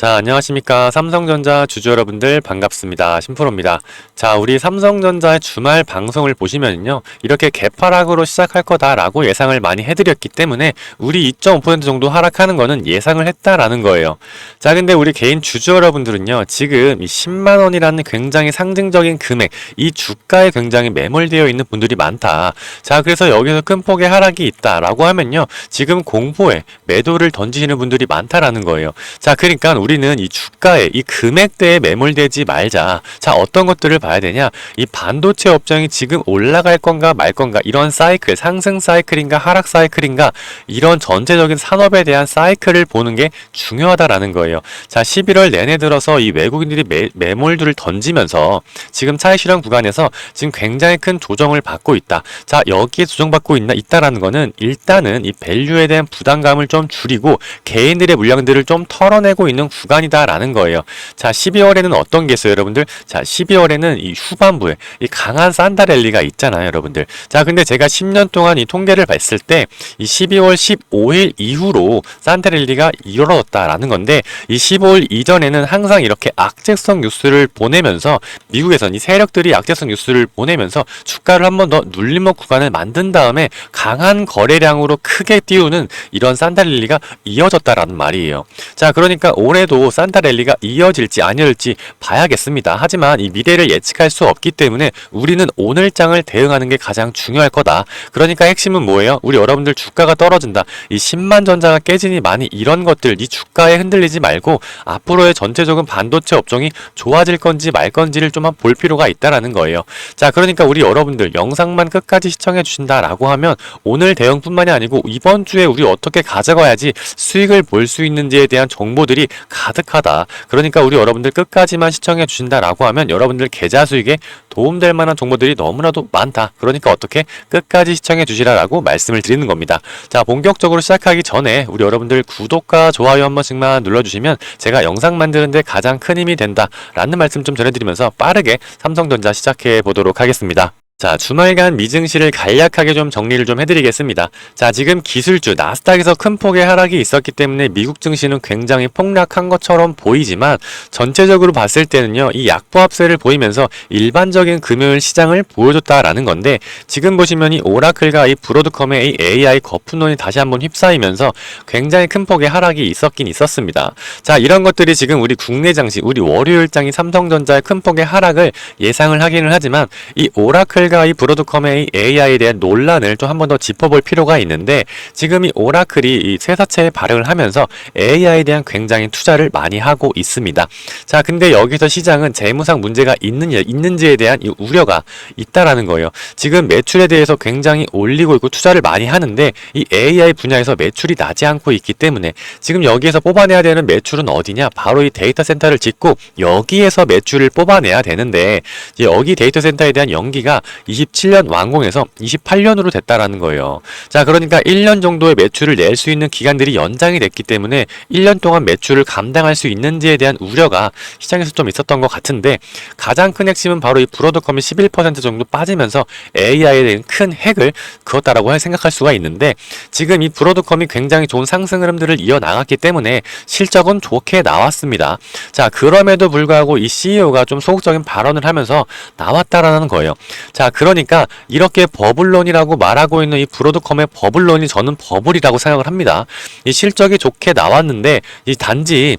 자, 안녕하십니까. 삼성전자 주주 여러분들 반갑습니다. 심프로입니다. 자, 우리 삼성전자의 주말 방송을 보시면요. 이렇게 개파락으로 시작할 거다라고 예상을 많이 해드렸기 때문에 우리 2.5% 정도 하락하는 거는 예상을 했다라는 거예요. 자, 근데 우리 개인 주주 여러분들은요. 지금 이 10만 원이라는 굉장히 상징적인 금액, 이 주가에 굉장히 매몰되어 있는 분들이 많다. 자, 그래서 여기서 큰 폭의 하락이 있다라고 하면요. 지금 공포에 매도를 던지시는 분들이 많다라는 거예요. 자, 그러니까 우리는 이 주가에 이 금액대에 매몰되지 말자. 자, 어떤 것들을 봐야 되냐? 이 반도체 업종이 지금 올라갈 건가 말 건가 이런 사이클, 상승 사이클인가 하락 사이클인가 이런 전체적인 산업에 대한 사이클을 보는 게 중요하다라는 거예요. 자, 11월 내내 들어서 이 외국인들이 매몰들을 던지면서 지금 차익 실현 구간에서 지금 굉장히 큰 조정을 받고 있다. 자, 여기에 조정받고 있다라는 거는 일단은 이 밸류에 대한 부담감을 좀 줄이고 개인들의 물량들을 좀 털어내고 있는 구간이다라는 거예요. 자, 12월에는 어떤 게 있어요, 여러분들? 자, 12월에는 이 후반부에 이 강한 산타 랠리가 있잖아요, 여러분들. 자, 근데 제가 10년 동안 이 통계를 봤을 때 이 12월 15일 이후로 산타 랠리가 이루어졌다라는 건데 이 15일 이전에는 항상 이렇게 악재성 뉴스를 보내면서 미국에선 이 세력들이 악재성 뉴스를 보내면서 주가를 한 번 더 눌림목 구간을 만든 다음에 강한 거래량으로 크게 띄우는 이런 산타 랠리가 이어졌다라는 말이에요. 자, 그러니까 올해도 산타 랠리가 이어질지 아니어질지 봐야겠습니다. 하지만 이 미래를 예측할 수 없기 때문에 우리는 오늘장을 대응하는 게 가장 중요할 거다. 그러니까 핵심은 뭐예요? 우리 여러분들 주가가 떨어진다. 이 10만 전자가 깨지니 많이 이런 것들 이 주가에 흔들리지 말고 앞으로의 전체적인 반도체 업종이 좋아질 건지 말 건지를 좀 볼 필요가 있다라는 거예요. 자, 그러니까 우리 여러분들 영상만 끝까지 시청해 주신다라고 하면 오늘 대응뿐만이 아니고 이번 주에 우리 어떻게 가져가야지 수익을 볼 수 있는지에 대한 정보들이 가득하다. 그러니까 우리 여러분들 끝까지만 시청해 주신다라고 하면 여러분들 계좌 수익에 도움될 만한 정보들이 너무나도 많다. 그러니까 어떻게 끝까지 시청해 주시라라고 말씀을 드리는 겁니다. 자, 본격적으로 시작하기 전에 우리 여러분들 구독과 좋아요 한 번씩만 눌러주시면 제가 영상 만드는데 가장 큰 힘이 된다라는 말씀 좀 전해드리면서 빠르게 삼성전자 시작해 보도록 하겠습니다. 자, 주말간 미증시를 간략하게 좀 정리를 좀 해드리겠습니다. 자, 지금 기술주 나스닥에서 큰 폭의 하락이 있었기 때문에 미국 증시는 굉장히 폭락한 것처럼 보이지만 전체적으로 봤을 때는요, 이 약보합세를 보이면서 일반적인 금요일 시장을 보여줬다라는 건데 지금 보시면 이 오라클과 이 브로드컴의 이 AI 거품론이 다시 한번 휩싸이면서 굉장히 큰 폭의 하락이 있었긴 있었습니다. 자, 이런 것들이 지금 우리 국내 장시, 우리 월요일장이 삼성전자의 큰 폭의 하락을 예상을 하기는 하지만 이 오라클 이 브로드컴의 AI에 대한 논란을 좀 한 번 더 짚어볼 필요가 있는데 지금 이 오라클이 이 쇠사채에 발행을 하면서 AI에 대한 굉장히 투자를 많이 하고 있습니다. 자, 근데 여기서 시장은 재무상 문제가 있는지에 대한 이 우려가 있다라는 거예요. 지금 매출에 대해서 굉장히 올리고 있고 투자를 많이 하는데 이 AI 분야에서 매출이 나지 않고 있기 때문에 지금 여기에서 뽑아내야 되는 매출은 어디냐? 바로 이 데이터 센터를 짓고 여기에서 매출을 뽑아내야 되는데 이제 여기 데이터 센터에 대한 연기가 27년 완공해서 28년으로 됐다라는 거예요. 자, 그러니까 1년 정도의 매출을 낼 수 있는 기간들이 연장이 됐기 때문에 1년 동안 매출을 감당할 수 있는지에 대한 우려가 시장에서 좀 있었던 것 같은데 가장 큰 핵심은 바로 이 브로드컴이 11% 정도 빠지면서 AI에 대한 큰 핵을 그었다라고 생각할 수가 있는데 지금 이 브로드컴이 굉장히 좋은 상승 흐름들을 이어나갔기 때문에 실적은 좋게 나왔습니다. 자, 그럼에도 불구하고 이 CEO가 좀 소극적인 발언을 하면서 나왔다라는 거예요. 자, 그러니까 이렇게 버블론이라고 말하고 있는 이 브로드컴의 버블론이 저는 버블이라고 생각을 합니다. 이 실적이 좋게 나왔는데 이 단지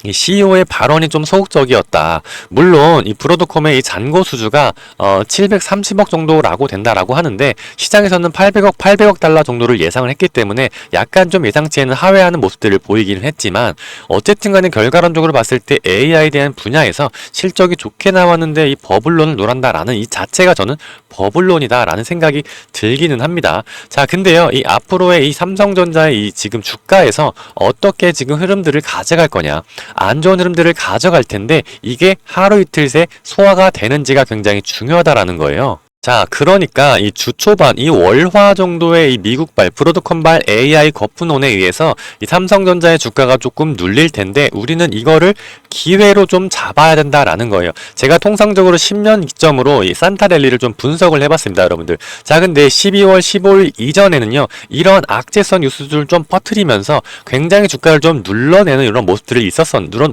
이 CEO의 발언이 좀 소극적이었다. 물론 이 브로드컴의 이 잔고 수주가 730억 정도라고 된다라고 하는데 시장에서는 800억 달러 정도를 예상을 했기 때문에 약간 좀 예상치에는 하회하는 모습들을 보이기는 했지만 어쨌든 간에 결과론적으로 봤을 때 AI에 대한 분야에서 실적이 좋게 나왔는데 이 버블론을 노란다라는 이 자체가 저는 버블론이다라는 생각이 들기는 합니다. 자, 근데요, 이 앞으로의 이 삼성전자의 이 지금 주가에서 어떻게 지금 흐름들을 가져갈 거냐? 안 좋은 흐름들을 가져갈 텐데 이게 하루 이틀 새 소화가 되는지가 굉장히 중요하다라는 거예요. 자, 그러니까 이 주 초반 이 월화 정도의 이 미국발 브로드컴발 AI 거품론에 의해서 이 삼성전자의 주가가 조금 눌릴 텐데 우리는 이거를 기회로 좀 잡아야 된다라는 거예요. 제가 통상적으로 10년 기점으로 이 산타랠리를 좀 분석을 해봤습니다, 여러분들. 자, 근데 12월 15일 이전에는요, 이런 악재성 뉴스들을 좀 퍼뜨리면서 굉장히 주가를 좀 눌러내는 이런 모습들이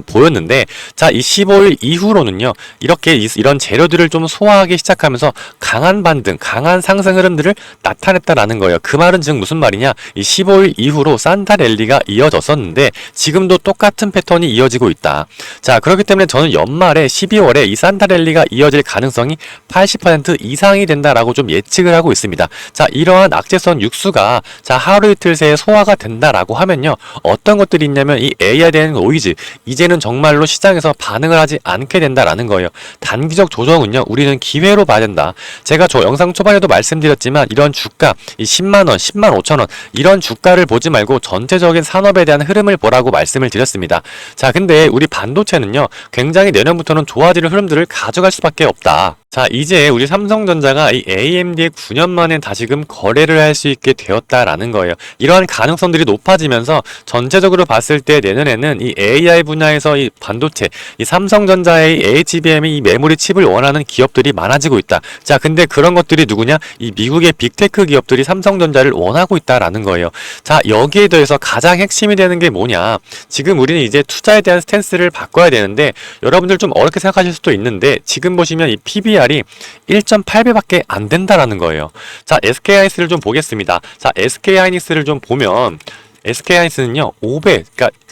보였는데, 자, 이 15일 이후로는요, 이렇게 이런 재료들을 좀 소화하기 시작하면서 강한 반등, 강한 상승 흐름들을 나타냈다라는 거예요. 그 말은 즉 무슨 말이냐? 이 15일 이후로 산타랠리가 이어졌었는데 지금도 똑같은 패턴이 이어지고 있다. 자, 그렇기 때문에 저는 연말에 12월에 이 산타랠리가 이어질 가능성이 80% 이상이 된다라고 좀 예측을 하고 있습니다. 자, 이러한 악재성 뉴스가 자, 하루 이틀 새에 소화가 된다라고 하면요. 어떤 것들이 있냐면 이 AI에 대한 노이즈, 이제는 정말로 시장에서 반응을 하지 않게 된다라는 거예요. 단기적 조정은요. 우리는 기회로 봐야 된다. 제가 저 영상 초반에도 말씀드렸지만 이런 주가, 이 10만원, 10만 5천원 이런 주가를 보지 말고 전체적인 산업에 대한 흐름을 보라고 말씀을 드렸습니다. 자, 근데 우리 반도체는요. 굉장히 내년부터는 좋아질 흐름들을 가져갈 수밖에 없다. 자, 이제 우리 삼성전자가 이 AMD에 9년 만에 다시금 거래를 할 수 있게 되었다라는 거예요. 이러한 가능성들이 높아지면서 전체적으로 봤을 때 내년에는 이 AI 분야에서 이 반도체, 이 삼성전자의 HBM의 이 메모리 칩을 원하는 기업들이 많아지고 있다. 자, 근데 그런 것들이 누구냐? 이 미국의 빅테크 기업들이 삼성전자를 원하고 있다라는 거예요. 자, 여기에 더해서 가장 핵심이 되는 게 뭐냐? 지금 우리는 이제 투자에 대한 스탠스를 바꿔야 되는데 여러분들 좀 어렵게 생각하실 수도 있는데 지금 보시면 이 PBR이 1.8배밖에 안 된다라는 거예요. 자, SK하이닉스를 좀 보겠습니다. 자, SK하이닉스를 좀 보면 SK하이닉스는요 5배,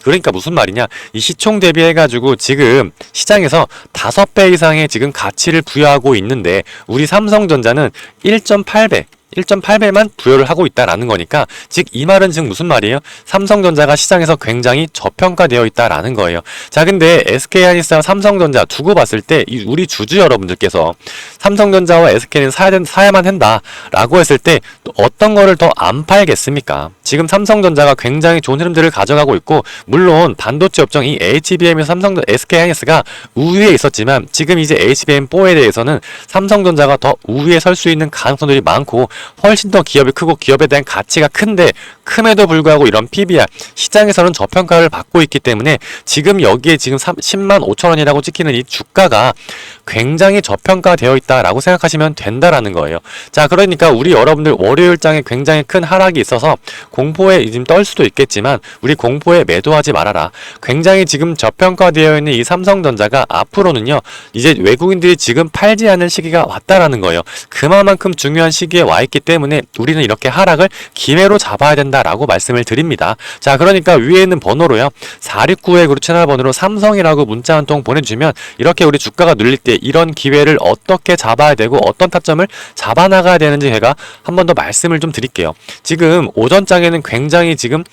그러니까 무슨 말이냐, 이 시총 대비해가지고 지금 시장에서 5배 이상의 지금 가치를 부여하고 있는데 우리 삼성전자는 1.8배만 부여를 하고 있다라는 거니까 즉 이 말은 즉 무슨 말이에요? 삼성전자가 시장에서 굉장히 저평가되어 있다라는 거예요. 자, 근데 SK하이닉스와 삼성전자 두고 봤을 때 우리 주주 여러분들께서 삼성전자와 SK는 사야만 한다라고 했을 때 어떤 거를 더 안 팔겠습니까? 지금 삼성전자가 굉장히 좋은 흐름들을 가져가고 있고 물론 반도체 업종 이 HBM에서 SK하이닉스가 우위에 있었지만 지금 이제 HBM4에 대해서는 삼성전자가 더 우위에 설 수 있는 가능성들이 많고 훨씬 더 기업이 크고 기업에 대한 가치가 큰데 큼에도 불구하고 이런 PBR 시장에서는 저평가를 받고 있기 때문에 지금 여기에 지금 10만 5천원이라고 찍히는 이 주가가 굉장히 저평가되어 있다라고 생각하시면 된다라는 거예요. 자, 그러니까 우리 여러분들 월요일장에 굉장히 큰 하락이 있어서 공포에 지금 떨 수도 있겠지만 우리 공포에 매도하지 말아라. 굉장히 지금 저평가되어 있는 이 삼성전자가 앞으로는요 이제 외국인들이 지금 팔지 않을 시기가 왔다라는 거예요. 그만큼 중요한 시기에 와 있기 때문에 우리는 이렇게 하락을 기회로 잡아야 된다라고 말씀을 드립니다. 자, 그러니까 위에 있는 번호로요 469의 그룹 채널 번호로 삼성이라고 문자 한 통 보내주시면 이렇게 우리 주가가 눌릴 때 이런 기회를 어떻게 잡아야 되고 어떤 타점을 잡아나가야 되는지 제가 한 번 더 말씀을 좀 드릴게요. 지금 오전장에는 굉장히 지금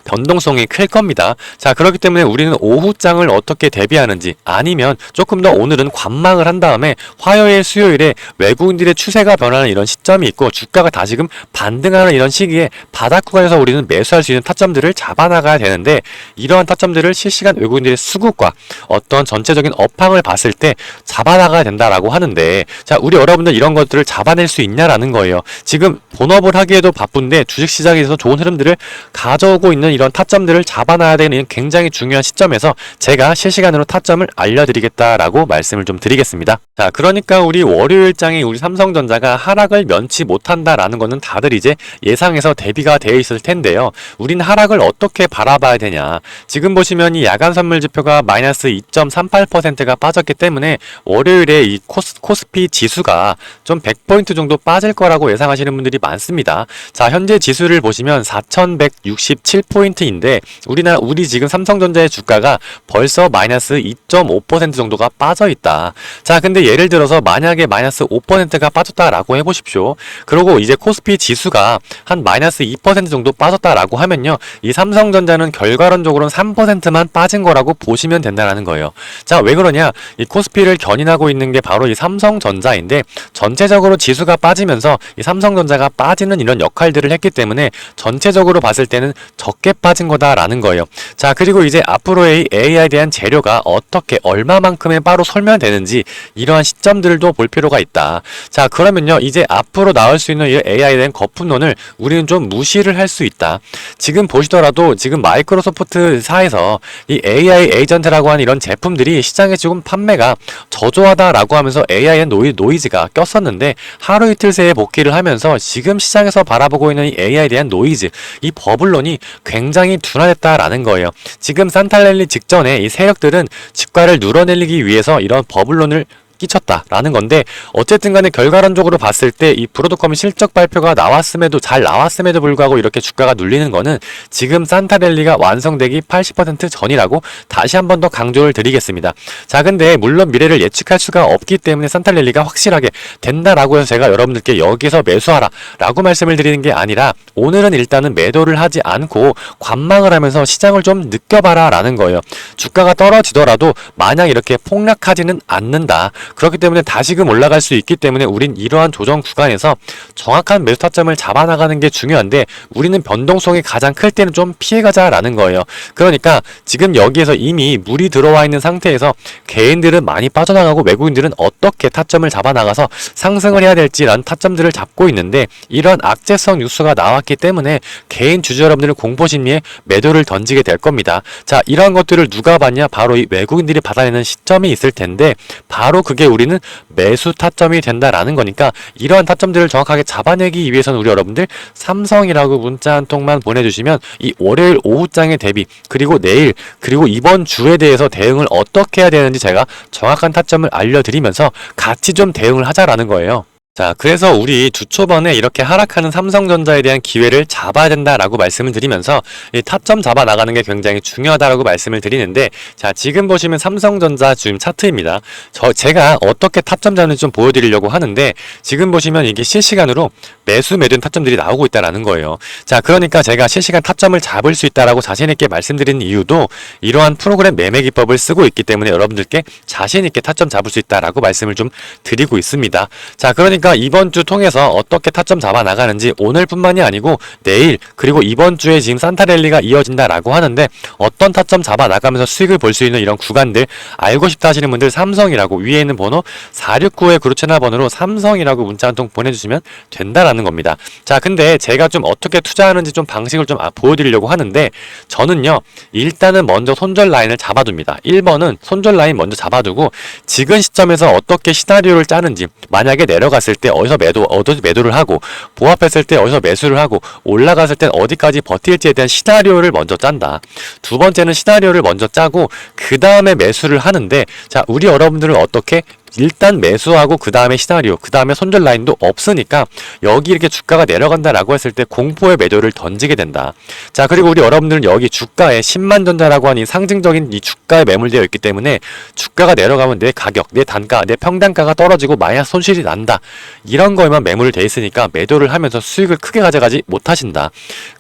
변동성이 클 겁니다. 자, 그렇기 때문에 우리는 오후장을 어떻게 대비하는지 아니면 조금 더 오늘은 관망을 한 다음에 화요일, 수요일에 외국인들의 추세가 변하는 이런 시점이 있고 주가가 다시금 반등하는 이런 시기에 바닥 구간에서 우리는 매수할 수 있는 타점들을 잡아나가야 되는데 이러한 타점들을 실시간 외국인들의 수급과 어떤 전체적인 업황을 봤을 때 잡아나가야 된다라고 하는데 자, 우리 여러분들 이런 것들을 잡아낼 수 있냐라는 거예요. 지금 본업을 하기에도 바쁜데 주식시장에서 좋은 흐름들을 가져오고 있는 이런 타점들을 잡아놔야 되는 굉장히 중요한 시점에서 제가 실시간으로 타점을 알려드리겠다라고 말씀을 좀 드리겠습니다. 자, 그러니까 우리 월요일장에 우리 삼성전자가 하락을 면치 못한다라는 거는 다들 이제 예상해서 대비가 되어 있을 텐데요. 우린 하락을 어떻게 바라봐야 되냐. 지금 보시면 이 야간 선물 지표가 마이너스 2.38%가 빠졌기 때문에 월요일에 이 코스피 지수가 좀 100포인트 정도 빠질 거라고 예상하시는 분들이 많습니다. 자, 현재 지수를 보시면 4167포인트인데 우리 지금 삼성전자의 주가가 벌써 마이너스 2.5% 정도가 빠져 있다. 자, 근데 예를 들어서 만약에 마이너스 5%가 빠졌다라고 해보십시오. 그리고 이제 코스피 지수가 한 마이너스 2% 정도 빠졌다라고 하면요, 이 삼성전자는 결과론적으로는 3%만 빠진 거라고 보시면 된다는 거예요. 자, 왜 그러냐? 이 코스피를 견인하고 있는 게 바로 이 삼성전자인데 전체적으로 지수가 빠지면서 이 삼성전자가 빠지는 이런 역할들을 했기 때문에 전체적으로 봤을 때는 적게 빠진 거다라는 거예요. 자, 그리고 이제 앞으로의 AI에 대한 재료가 어떻게 얼마만큼의 바로 설명되는지 이러한 시점들도 볼 필요가 있다. 자, 그러면요, 이제 앞으로 나올 수 있는 이 AI에 대한 거품론을 우리는 좀 무시를 할 수 있다. 지금 보시더라도 지금 마이크로소프트사에서 이 AI 에이전트라고 하는 이런 제품들이 시장에 지금 판매가 저조하다라고 하면서 AI의 노이즈가 꼈었는데 하루 이틀 새에 복귀를 하면서 지금 시장에서 바라보고 있는 이 AI에 대한 노이즈, 이 버블론이 굉장히 둔화됐다라는 거예요. 지금 산타랠리 직전에 이 세력들은 주가를 눌어내리기 위해서 이런 버블론을 끼쳤다라는 건데, 어쨌든 간에 결과론적으로 봤을 때 이 브로드컴이 실적 발표가 잘 나왔음에도 불구하고 이렇게 주가가 눌리는 거는 지금 산타랠리가 완성되기 80% 전이라고 다시 한 번 더 강조를 드리겠습니다. 자, 근데 물론 미래를 예측할 수가 없기 때문에 산타랠리가 확실하게 된다라고 해서 제가 여러분들께 여기서 매수하라 라고 말씀을 드리는 게 아니라, 오늘은 일단은 매도를 하지 않고 관망을 하면서 시장을 좀 느껴봐라 라는 거예요. 주가가 떨어지더라도 마냥 이렇게 폭락하지는 않는다. 그렇기 때문에 다시금 올라갈 수 있기 때문에 우린 이러한 조정 구간에서 정확한 매수 타점을 잡아나가는 게 중요한데, 우리는 변동성이 가장 클 때는 좀 피해가자라는 거예요. 그러니까 지금 여기에서 이미 물이 들어와 있는 상태에서 개인들은 많이 빠져나가고 외국인들은 어떻게 타점을 잡아나가서 상승을 해야 될지라는 타점들을 잡고 있는데, 이런 악재성 뉴스가 나왔기 때문에 개인 주주 여러분들은 공포심리에 매도를 던지게 될 겁니다. 자, 이러한 것들을 누가 봤냐? 바로 이 외국인들이 받아내는 시점이 있을 텐데, 바로 그게 우리는 매수 타점이 된다라는 거니까, 이러한 타점들을 정확하게 잡아내기 위해서는 우리 여러분들 삼성이라고 문자 한 통만 보내주시면 이 월요일 오후장의 대비, 그리고 내일, 그리고 이번 주에 대해서 대응을 어떻게 해야 되는지 제가 정확한 타점을 알려드리면서 같이 좀 대응을 하자라는 거예요. 자, 그래서 우리 주 초반에 이렇게 하락하는 삼성전자에 대한 기회를 잡아야 된다라고 말씀을 드리면서 이 타점 잡아 나가는 게 굉장히 중요하다라고 말씀을 드리는데, 자, 지금 보시면 삼성전자 지금 차트입니다. 제가 어떻게 타점 잡는지 좀 보여드리려고 하는데, 지금 보시면 이게 실시간으로 매도인 타점들이 나오고 있다라는 거예요. 자, 그러니까 제가 실시간 타점을 잡을 수 있다라고 자신있게 말씀드리는 이유도 이러한 프로그램 매매 기법을 쓰고 있기 때문에 여러분들께 자신있게 타점 잡을 수 있다라고 말씀을 좀 드리고 있습니다. 자, 그러니까 이번 주 통해서 어떻게 타점 잡아 나가는지 오늘뿐만이 아니고 내일, 그리고 이번 주에 지금 산타랠리가 이어진다라고 하는데, 어떤 타점 잡아 나가면서 수익을 볼 수 있는 이런 구간들 알고 싶다 하시는 분들 삼성이라고 위에 있는 번호 469의 그룹 채널 번호로 삼성이라고 문자 한 통 보내주시면 된다라는 겁니다. 자, 근데 제가 좀 어떻게 투자하는지 좀 방식을 좀 보여드리려고 하는데, 저는요 일단은 먼저 손절 라인을 잡아둡니다. 1번은 손절 라인 먼저 잡아두고 지금 시점에서 어떻게 시나리오를 짜는지, 만약에 내려갔을 때 어디서 매도를 하고, 보합했을 때 어디서 매수를 하고, 올라갔을 땐 어디까지 버틸지에 대한 시나리오를 먼저 짠다. 두 번째는 시나리오를 먼저 짜고 그 다음에 매수를 하는데, 자, 우리 여러분들은 어떻게 일단 매수하고 그 다음에 시나리오, 그 다음에 손절 라인도 없으니까 여기 이렇게 주가가 내려간다라고 했을 때 공포의 매도를 던지게 된다. 자, 그리고 우리 여러분들은 여기 주가에 10만 전자라고 하는 이 상징적인 이 주가에 매몰되어 있기 때문에 주가가 내려가면 내 가격, 내 단가, 내 평단가가 떨어지고 마이너스 손실이 난다. 이런 거에만 매몰이 돼 있으니까 매도를 하면서 수익을 크게 가져가지 못하신다.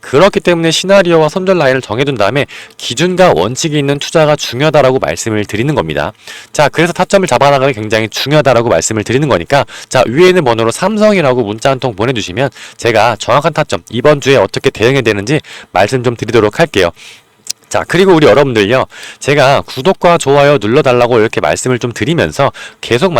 그렇기 때문에 시나리오와 손절 라인을 정해둔 다음에 기준과 원칙이 있는 투자가 중요하다라고 말씀을 드리는 겁니다. 자, 그래서 타점을 잡아나가는 게 굉장히 중요하다라고 말씀을 드리는 거니까, 자, 위에 있는 번호로 삼성이라고 문자 한 통 보내주시면 제가 정확한 타점 이번 주에 어떻게 대응해야 되는지 말씀 좀 드리도록 할게요. 자, 그리고 우리 여러분들요, 제가 구독과 좋아요 눌러달라고 이렇게 말씀을 좀 드리면서 계속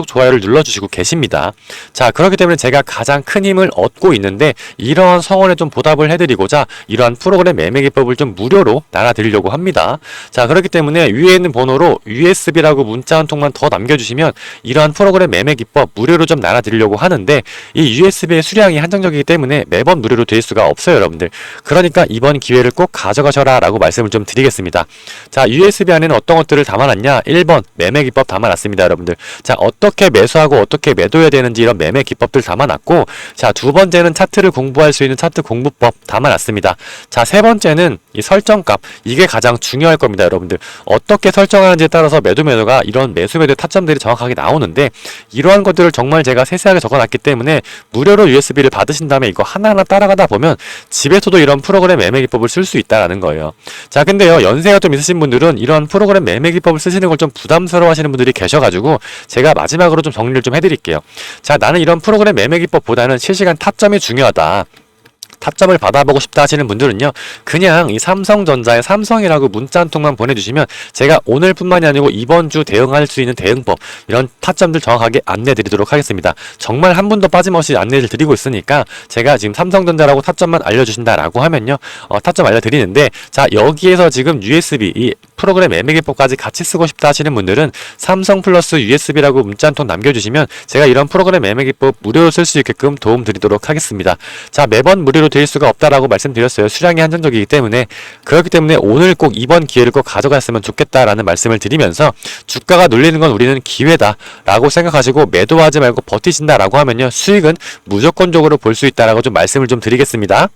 좋아요를 눌러주시고 계십니다. 자, 그렇기 때문에 제가 가장 큰 힘을 얻고 있는데, 이러한 성원에 좀 보답을 해드리고자 이러한 프로그램 매매 기법을 좀 무료로 나눠드리려고 합니다. 자, 그렇기 때문에 위에 있는 번호로 USB라고 문자 한 통만 더 남겨주시면 이러한 프로그램 매매 기법 무료로 좀 나눠드리려고 하는데, 이 USB의 수량이 한정적이기 때문에 매번 무료로 될 수가 없어요, 여러분들. 그러니까 이번 기회를 꼭 가져가셔라 라고 말씀을 좀 드리겠습니다. 자, USB 안에는 어떤 것들을 담아놨냐? 1번 매매 기법 담아놨습니다, 여러분들. 자, 어떻게 매수하고 어떻게 매도해야 되는지 이런 매매 기법들 담아놨고, 자, 두 번째는 차트를 공부할 수 있는 차트 공부법 담아놨습니다. 자, 세 번째는 이 설정값, 이게 가장 중요할 겁니다, 여러분들. 어떻게 설정하는지에 따라서 매도가 이런 매수매도의 타점들이 정확하게 나오는데, 이러한 것들을 정말 제가 세세하게 적어놨기 때문에 무료로 USB를 받으신 다음에 이거 하나하나 따라가다 보면 집에서도 이런 프로그램 매매 기법을 쓸 수 있다라는 거예요. 자, 근데요, 연세가 좀 있으신 분들은 이런 프로그램 매매 기법을 쓰시는 걸 좀 부담스러워 하시는 분들이 계셔가지고 제가 마지막으로 좀 정리를 좀 해드릴게요. 자, 나는 이런 프로그램 매매 기법보다는 실시간 타점이 중요하다. 타점을 받아보고 싶다 하시는 분들은요, 그냥 이 삼성전자의 삼성이라고 문자 한 통만 보내주시면 제가 오늘뿐만이 아니고 이번 주 대응할 수 있는 대응법, 이런 타점들 정확하게 안내 드리도록 하겠습니다. 정말 한 분도 빠짐없이 안내를 드리고 있으니까 제가 지금 삼성전자라고 타점만 알려주신다라고 하면요, 타점 알려드리는데, 자, 여기에서 지금 USB, 이 프로그램 매매기법까지 같이 쓰고 싶다 하시는 분들은 삼성 플러스 USB라고 문자 한 통 남겨주시면 제가 이런 프로그램 매매기법 무료로 쓸 수 있게끔 도움 드리도록 하겠습니다. 자, 매번 무료로 드릴 수가 없다라고 말씀드렸어요. 수량이 한정적이기 때문에. 그렇기 때문에 오늘 꼭 이번 기회를 꼭 가져갔으면 좋겠다라는 말씀을 드리면서, 주가가 눌리는 건 우리는 기회다라고 생각하시고 매도하지 말고 버티신다라고 하면요, 수익은 무조건적으로 볼 수 있다라고 좀 말씀을 좀 드리겠습니다.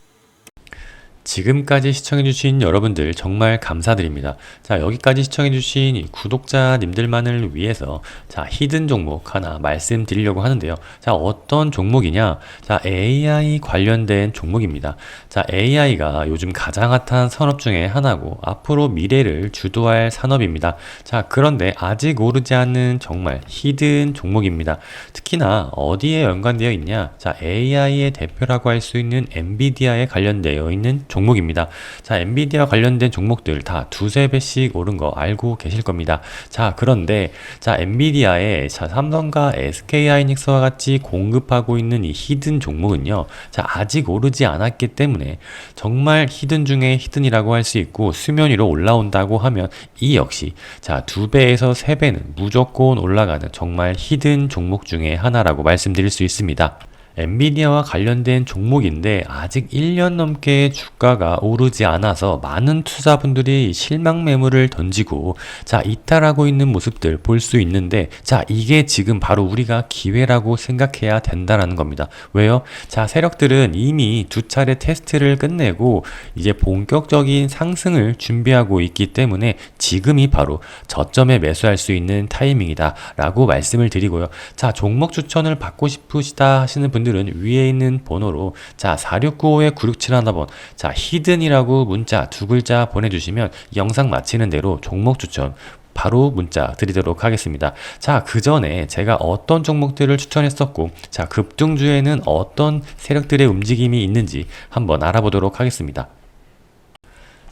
지금까지 시청해주신 여러분들 정말 감사드립니다. 자, 여기까지 시청해주신 구독자님들만을 위해서 자, 히든 종목 하나 말씀드리려고 하는데요. 자, 어떤 종목이냐? 자, AI 관련된 종목입니다. 자, AI가 요즘 가장 핫한 산업 중에 하나고 앞으로 미래를 주도할 산업입니다. 자, 그런데 아직 오르지 않는 정말 히든 종목입니다. 특히나 어디에 연관되어 있냐? 자, AI의 대표라고 할 수 있는 엔비디아에 관련되어 있는 종목입니다. 자, 엔비디아 관련된 종목들 다 두세 배씩 오른 거 알고 계실 겁니다. 자, 그런데 자, 엔비디아에 자, 삼성과 SK하이닉스와 같이 공급하고 있는 이 히든 종목은요, 자, 아직 오르지 않았기 때문에 정말 히든 중에 히든이라고 할 수 있고, 수면 위로 올라온다고 하면 이 역시 자, 2배에서 3배는 무조건 올라가는 정말 히든 종목 중에 하나라고 말씀드릴 수 있습니다. 엔비디아와 관련된 종목인데 아직 1년 넘게 주가가 오르지 않아서 많은 투자분들이 실망 매물을 던지고 자, 이탈하고 있는 모습들 볼 수 있는데, 자, 이게 지금 바로 우리가 기회라고 생각해야 된다라는 겁니다. 왜요? 자, 세력들은 이미 2차례 테스트를 끝내고 이제 본격적인 상승을 준비하고 있기 때문에 지금이 바로 저점에 매수할 수 있는 타이밍이다 라고 말씀을 드리고요. 자, 종목 추천을 받고 싶으시다 하시는 분들 은 위에 있는 번호로 자, 4695-9671번 자, 히든이라고 문자 2글자 보내주시면 영상 마치는 대로 종목 추천 바로 문자 드리도록 하겠습니다. 자, 그 전에 제가 어떤 종목들을 추천했었고, 자, 급등주에는 어떤 세력들의 움직임이 있는지 한번 알아보도록 하겠습니다.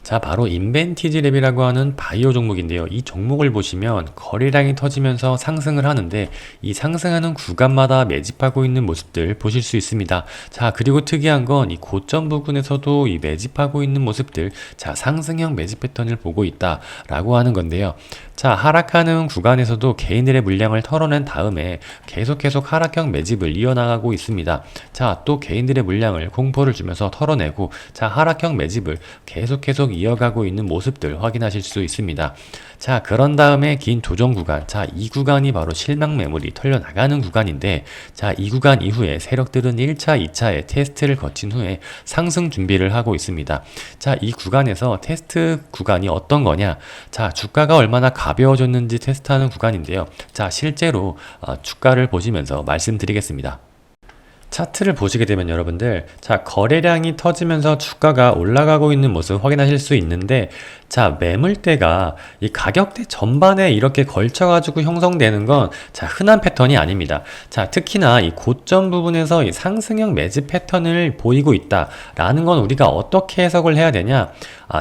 자, 바로 인벤티지랩이라고 하는 바이오 종목인데요. 이 종목을 보시면 거래량이 터지면서 상승을 하는데 이 상승하는 구간마다 매집하고 있는 모습들 보실 수 있습니다. 자, 그리고 특이한 건 이 고점 부근에서도 이 매집하고 있는 모습들, 자, 상승형 매집 패턴을 보고 있다라고 하는 건데요. 자, 하락하는 구간에서도 개인들의 물량을 털어낸 다음에 계속 하락형 매집을 이어나가고 있습니다. 자, 또 개인들의 물량을 공포를 주면서 털어내고 자, 하락형 매집을 계속 이어가고 있는 모습들 확인하실 수 있습니다. 자, 그런 다음에 긴 조정 구간, 자, 이 구간이 바로 실망 매물이 털려나가는 구간인데, 자, 이 구간 이후에 세력들은 1차, 2차의 테스트를 거친 후에 상승 준비를 하고 있습니다. 자, 이 구간에서 테스트 구간이 어떤 거냐? 자, 주가가 얼마나 가벼워졌는지 테스트하는 구간인데요. 자, 실제로 주가를 보시면서 말씀드리겠습니다. 차트를 보시게 되면 여러분들, 자, 거래량이 터지면서 주가가 올라가고 있는 모습 확인하실 수 있는데, 자, 매물대가 이 가격대 전반에 이렇게 걸쳐가지고 형성되는 건 자, 흔한 패턴이 아닙니다. 자, 특히나 이 고점 부분에서 이 상승형 매집 패턴을 보이고 있다라는 건 우리가 어떻게 해석을 해야 되냐?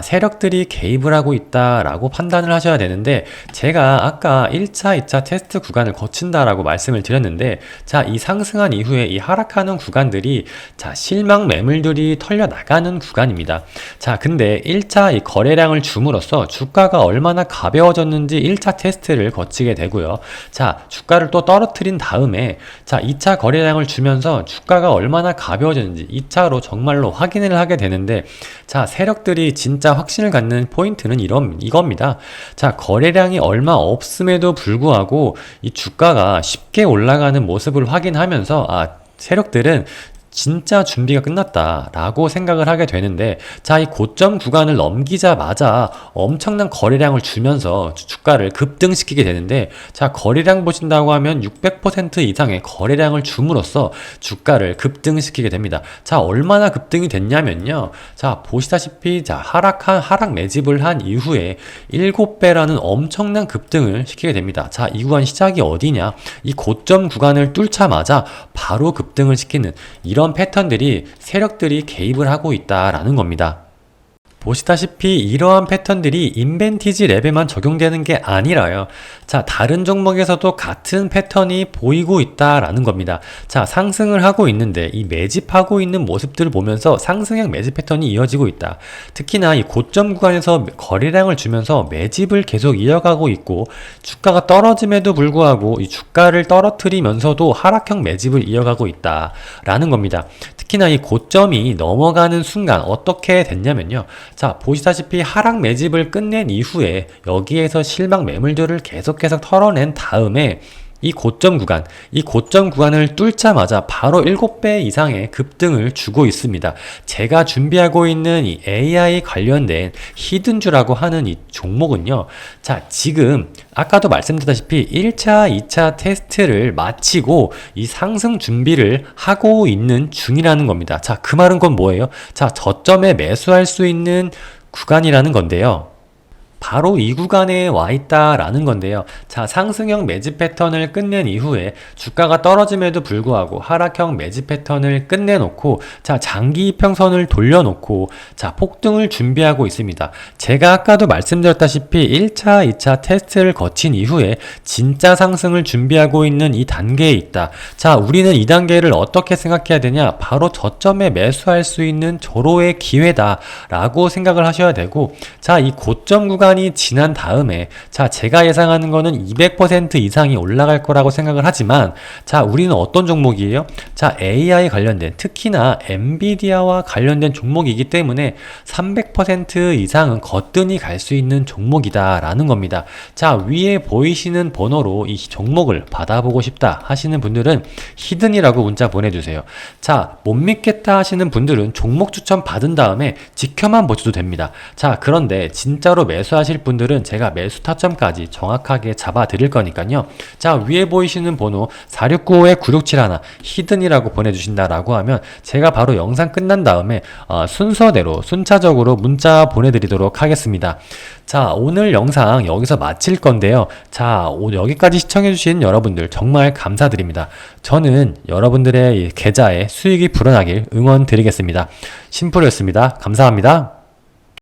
세력들이 개입을 하고 있다라고 판단을 하셔야 되는데, 제가 아까 1차, 2차 테스트 구간을 거친다라고 말씀을 드렸는데, 자, 이 상승한 이후에 이 하락하는 구간들이 자, 실망 매물들이 털려 나가는 구간입니다. 자, 근데 1차 이 거래량을 줌으로써 주가가 얼마나 가벼워졌는지 1차 테스트를 거치게 되고요. 자, 주가를 또 떨어뜨린 다음에 자, 2차 거래량을 주면서 주가가 얼마나 가벼워졌는지 2차로 정말로 확인을 하게 되는데, 자, 세력들이 진짜 확신을 갖는 포인트는 이겁니다. 자, 거래량이 얼마 없음에도 불구하고 이 주가가 쉽게 올라가는 모습을 확인하면서 세력들은 진짜 준비가 끝났다라고 생각을 하게 되는데, 자, 이 고점 구간을 넘기자마자 엄청난 거래량을 주면서 주가를 급등시키게 되는데, 자, 거래량 보신다고 하면 600% 이상의 거래량을 줌으로써 주가를 급등시키게 됩니다. 자, 얼마나 급등이 됐냐면요. 자, 보시다시피 자, 하락 매집을 한 이후에 7배라는 엄청난 급등을 시키게 됩니다. 자, 이 구간 시작이 어디냐? 이 고점 구간을 뚫자마자 바로 급등을 시키는 이런 이런 패턴들이 세력들이 개입을 하고 있다라는 겁니다. 보시다시피 이러한 패턴들이 인벤티지 랩에만 적용되는 게 아니라요. 자, 다른 종목에서도 같은 패턴이 보이고 있다라는 겁니다. 자, 상승을 하고 있는데 이 매집하고 있는 모습들을 보면서 상승형 매집 패턴이 이어지고 있다. 특히나 이 고점 구간에서 거래량을 주면서 매집을 계속 이어가고 있고, 주가가 떨어짐에도 불구하고 이 주가를 떨어뜨리면서도 하락형 매집을 이어가고 있다라는 겁니다. 특히나 이 고점이 넘어가는 순간 어떻게 됐냐면요. 자, 보시다시피 하락 매집을 끝낸 이후에 여기에서 실망 매물들을 계속해서 털어낸 다음에 이 고점 구간을 뚫자마자 바로 7배 이상의 급등을 주고 있습니다. 제가 준비하고 있는 이 AI 관련된 히든주라고 하는 이 종목은요. 자, 지금 아까도 말씀드렸다시피 1차, 2차 테스트를 마치고 이 상승 준비를 하고 있는 중이라는 겁니다. 자, 그 말은 건 뭐예요? 자, 저점에 매수할 수 있는 구간이라는 건데요. 바로 이 구간에 와 있다라는 건데요. 자, 상승형 매집 패턴을 끝낸 이후에 주가가 떨어짐에도 불구하고 하락형 매집 패턴을 끝내놓고, 자, 장기 이평선을 돌려놓고, 자, 폭등을 준비하고 있습니다. 제가 아까도 말씀드렸다시피 1차, 2차 테스트를 거친 이후에 진짜 상승을 준비하고 있는 이 단계에 있다. 자, 우리는 이 단계를 어떻게 생각해야 되냐? 바로 저점에 매수할 수 있는 절호의 기회다라고 생각을 하셔야 되고, 자, 이 고점 구간이 지난 다음에, 자, 제가 예상하는 거는 200% 이상이 올라갈 거라고 생각을 하지만, 자, 우리는 어떤 종목이에요? 자, AI 관련된, 특히나 엔비디아와 관련된 종목이기 때문에 300% 이상은 거뜬히 갈 수 있는 종목이다라는 겁니다. 자, 위에 보이시는 번호로 이 종목을 받아보고 싶다 하시는 분들은 히든이라고 문자 보내주세요. 자, 못 믿겠다 하시는 분들은 종목 추천 받은 다음에 지켜만 보셔도 됩니다. 자, 그런데 진짜로 매수하실 분들은 제가 매수 타점까지 정확하게 잡아 드릴 거니까요. 자, 위에 보이시는 번호 4695-9671 히든이라고 보내주신다라고 하면 제가 바로 영상 끝난 다음에 순서대로 순차적으로 문자 보내드리도록 하겠습니다. 자, 오늘 영상 여기서 마칠 건데요. 자, 여기까지 시청해주신 여러분들 정말 감사드립니다. 저는 여러분들의 계좌에 수익이 불어나길 응원 드리겠습니다. 심플이었습니다. 감사합니다.